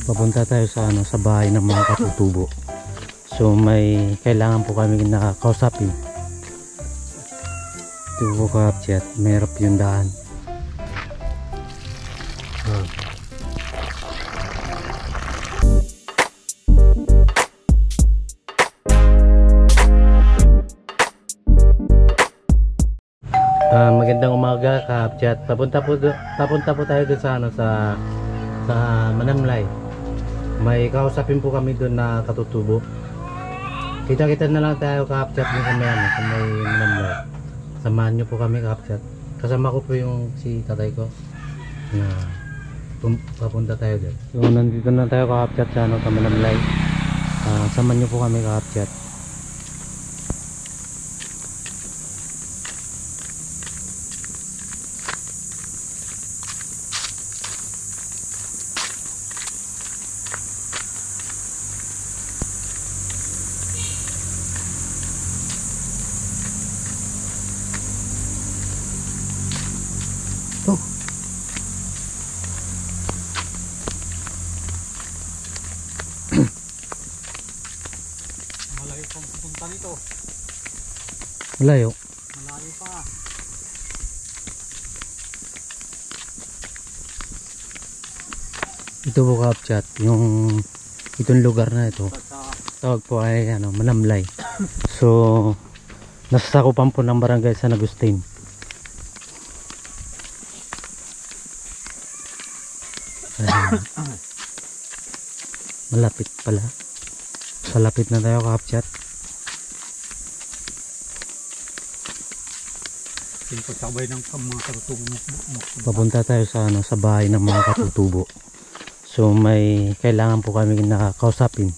Papunta tayo sa sa bahay ng mga katutubo. So may kailangan po kami na kausapin. Ito po kapchat, mayroon yung daan. Magandang umaga kapchat. Papunta po tayo doon sa Manamlay. May kausapin po kami doon na katutubo. Kita-kita na lang tayo kapchat yung kami sa may Manamlay. Samahan nyo po kami kapchat. Kasama ko po yung si tatay ko na papunta tayo doon. So nandito na tayo kapchat sa sa Manamlay. Samahan nyo po kami kapchat. Malayo pang pupunta nito. Malayo. Malayo pa. Ito po kapchat, itong lugar na ito. Tawag po ay Manamlay. So nasasakupan po ng barangay San Agustin. Malapit pala. Malapit na tayo kapchat. Pagkabay ng mga katutubo. Papunta tayo sa bahay ng mga katutubo. So may kailangan po kami na kausapin.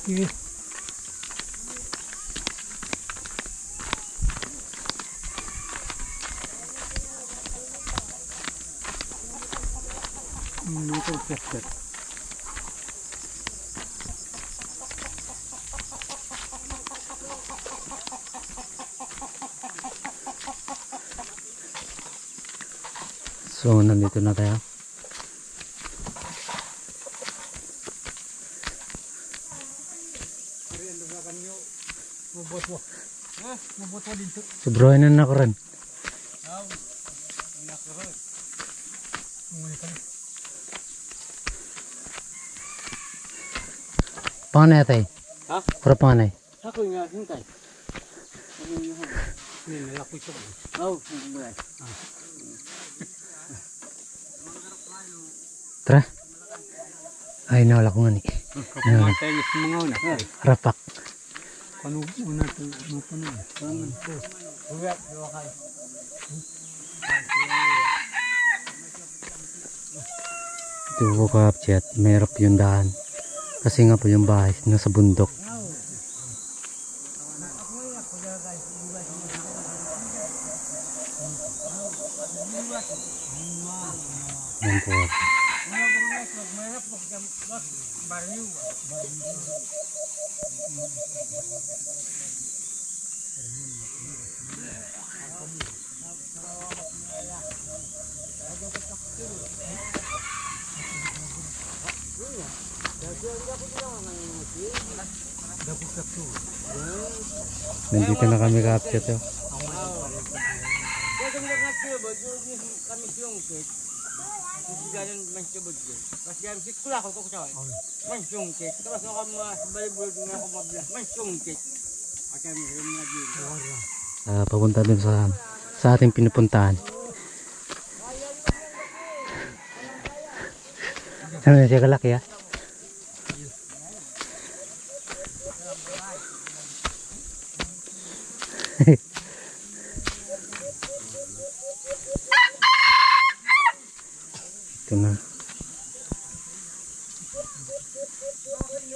Sige. Ito plastic. So nandito na tayo. Sobrohin na ako rin. Panganay tayo? Ha? Para panganay? Ako nga, hintay. Hindi, nalakoy siya. Oo, hindi. Tara. Ay, nawala ko nga ni. Mga tenis mga una. Rapak. Paano una ito? Paano ito? Uwak, uwakay. Ito po kapchat, mayroon yung daan. Kasi nga po yung bahay nasa bundok. Yan po. Nandito na kami kapchat yo. Papunta dun sa ating pinupuntahan. Ano na siya kalaki ha? Ito na.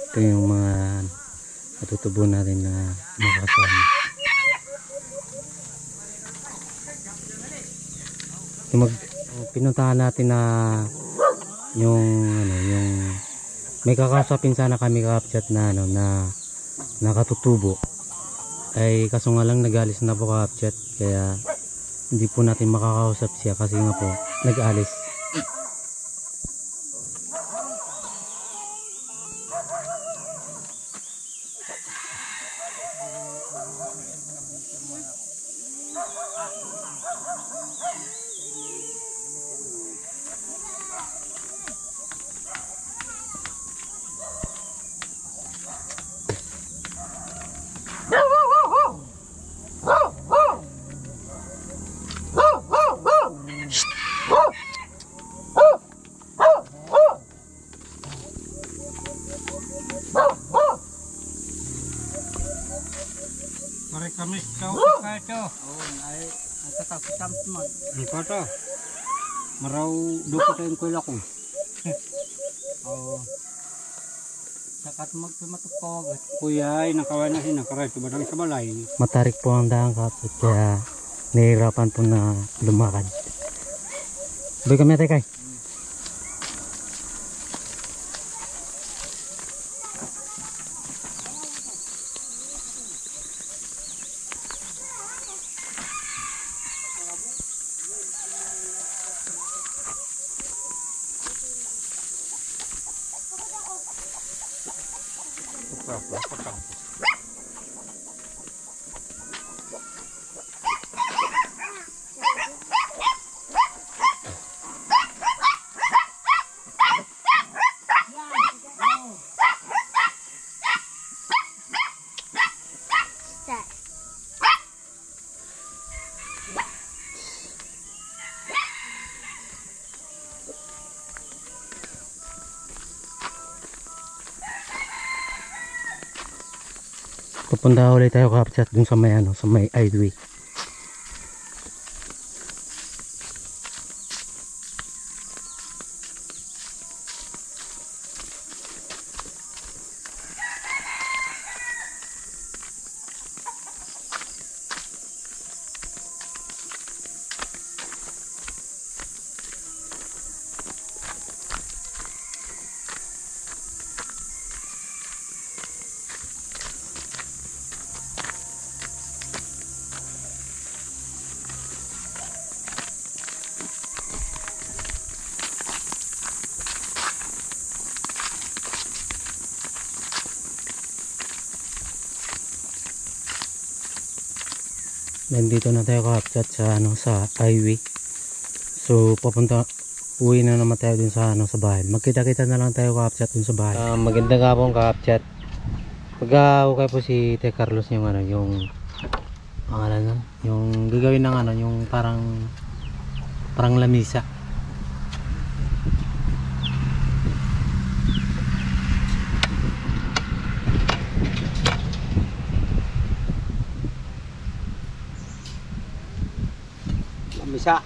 Ito yung mga katutubo natin na makasama. Pinuntahan natin na yung may kakasapin sana kami kapchat na na nakatutubo, ay kaso nga lang nag-alis na po kapchat, kaya hindi po natin makakausap siya kasi nga po nag-alis. Mari kami kau kaco. Oh, ay tatap mo. Ito to. Maraw dukutin ko lako. Oh. Sakat magpimatukaw. Kuya ay nakawan na sinakaray to badang sa balay. Matarik po ang daan kapchat, kaya nahihirapan po na lumakad. Boy kami ate kay. Pupunta ulit tayo kapchat dun sa may sa may highway. Nandito na tayo kapchat sa sa highway. So uwi na naman tayo dun sa sa bahay. Magkita-kita na lang tayo kapchat dun sa bahay. Magandang hapon kapchat. Mag-ukay po si Te Carlos yung yung pangalan nun, yung gagawin ng yung parang lamisa. Lamisa.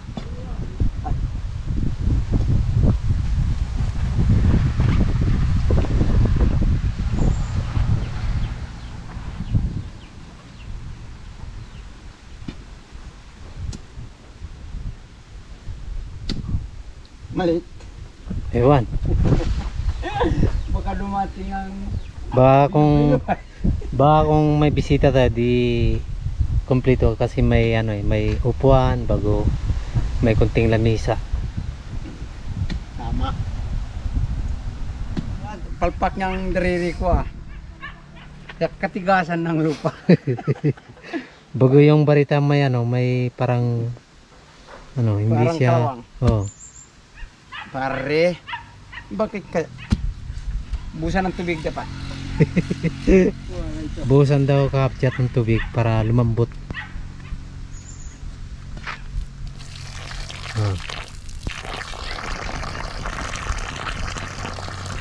Malit. Ewan. Baka dumating ang baka kung may bisita tayo di kompleto kasi may may upuan bago may kunting lamisa. Tama. Palpak niyang dariri ko katigasan ng lupa. Bago yung barita may may parang hindi parang siya kawang. Oh. Pare, bakit ka busan ng tubig dapat? Buhusan daw kapchat ng tubig para lumambot.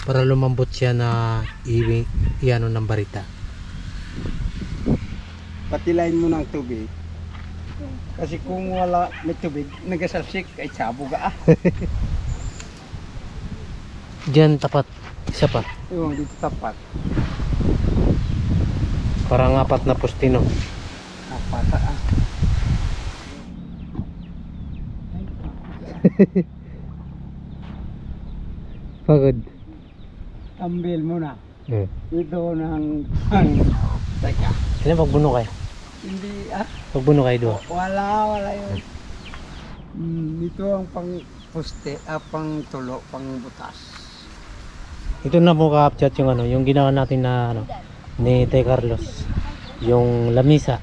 Para lumambot siya na iano ng barita. Patilayin mo ng tubig. Kasi kung wala may tubig, nagasalsik ay sabo ka. Diyan tapat isa pa. Yung dito tapat. Parang apat na pustino. Napata ah. Pagod. Ambil mo na. Eh. Ito ng teka. Kailan pagbuno kayo? Hindi ah. Pagbuno kayo doon? Wala yun. Ito ang pang poste, pang tulo, pang butas. Ito na po ka-upchat yung ano, yung ginawa natin na ano, ni Tay Carlos. Yung lamisa.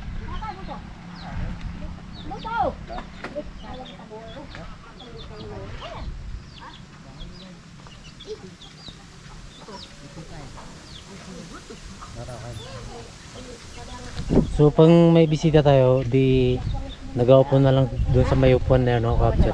So pang may bisita tayo, di nag-aupo na lang doon sa may upuan na yun, no, ka-upchat.